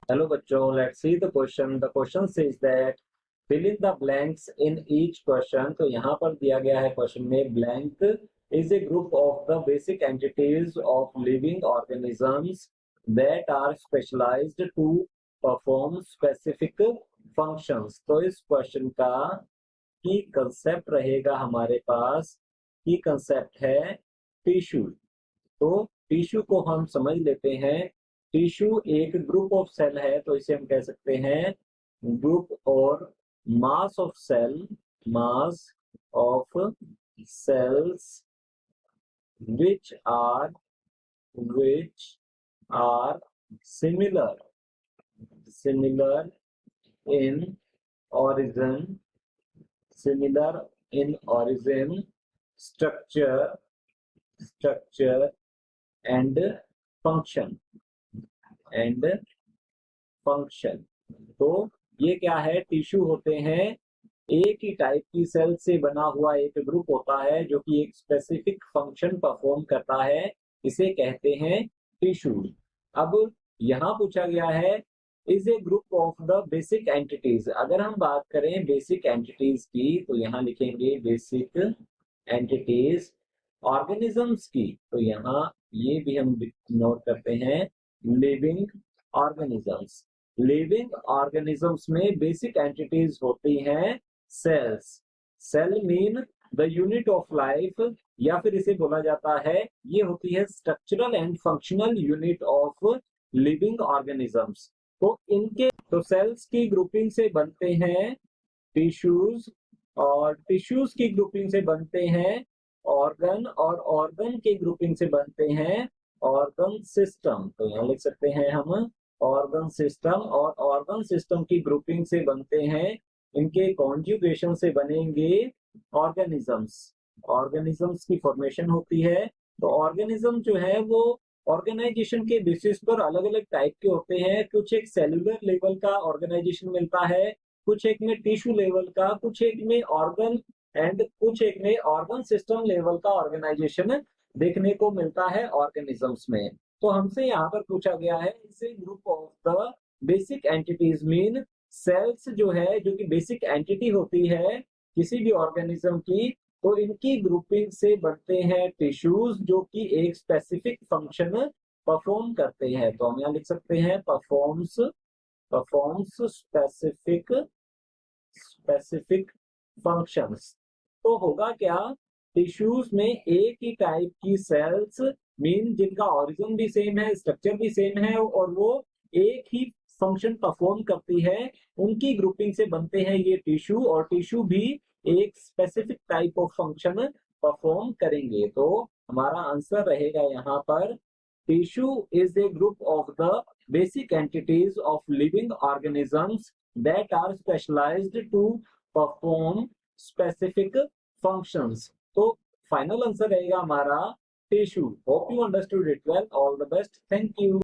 Hello बच्चों, let's see the question. The question says that fill in the blanks in each question. तो यहाँ पर दिया गया है क्वेश्चन में blank is a group of the basic entities of living organisms that are specialized to perform specific functions. तो इस question का की कंसेप्ट रहेगा हमारे पास, की कंसेप्ट है टिश्यू। तो टिश्यू को हम समझ लेते हैं। टिश्यू एक ग्रुप ऑफ सेल है, तो इसे हम कह सकते हैं ग्रुप और mass of cell, mass of cells which are which are similar in origin, similar in origin, structure and function and function. तो ये क्या है, टिश्यू होते हैं एक ही टाइप की सेल से बना हुआ एक ग्रुप होता है जो कि एक स्पेसिफिक फंक्शन परफॉर्म करता है, इसे कहते हैं टिश्यू। अब यहाँ पूछा गया है is a group of the basic entities. अगर हम बात करें बेसिक एंटिटीज की तो यहाँ लिखेंगे बेसिक एंटिटीज ऑर्गेनिजम्स की। तो यहाँ ये भी हम नोट करते हैं लिविंग ऑर्गेनिजम्स। लिविंग ऑर्गेनिजम्स में बेसिक एंटिटीज होती हैं cells. Cell mean the unit of life, या फिर इसे बोला जाता है ये होती है structural and functional unit of living organisms. तो इनके तो सेल्स की ग्रुपिंग से बनते हैं टिश्यूज, और टिश्यूज की ग्रुपिंग से बनते हैं ऑर्गन, और ऑर्गन के ग्रुपिंग से बनते हैं ऑर्गन सिस्टम। तो यहाँ लिख सकते हैं हम ऑर्गन सिस्टम, और ऑर्गन सिस्टम की ग्रुपिंग से बनते हैं, इनके कॉन्जुगेशन से बनेंगे ऑर्गेनिजम्स। ऑर्गेनिजम्स की फॉर्मेशन होती है। तो ऑर्गेनिज्म जो है वो ऑर्गेनाइजेशन के बेसिस पर अलग अलग टाइप के होते हैं। कुछ एक सेलुलर लेवल का ऑर्गेनाइजेशन मिलता है, कुछ एक में टिश्यू लेवल का, कुछ एक में ऑर्गन एंड कुछ एक में ऑर्गन सिस्टम लेवल का ऑर्गेनाइजेशन देखने को मिलता है ऑर्गेनिजम्स में। तो हमसे यहाँ पर पूछा गया है इसे group of the basic entities mean cells जो है, जो कि बेसिक एंटिटी होती है किसी भी ऑर्गेनिज्म की, तो इनकी ग्रुपिंग से बनते हैं टिश्यूज जो कि एक स्पेसिफिक फंक्शन परफॉर्म करते हैं। तो हम यहाँ लिख सकते हैं परफॉर्म्स स्पेसिफिक फंक्शंस। तो होगा क्या, टिश्यूज में एक ही टाइप की सेल्स मीन जिनका ओरिजिन भी सेम है, स्ट्रक्चर भी सेम है, और वो एक ही फंक्शन परफॉर्म करती है, उनकी ग्रुपिंग से बनते हैं ये टिश्यू, और टिश्यू भी एक specific type of function perform करेंगे। तो हमारा आंसर रहेगा यहाँ पर tissue is a group of the basic entities of living organisms that are specialized to perform specific functions। तो फाइनल आंसर रहेगा हमारा tissue. Hope you understood it well. All the best, thank you.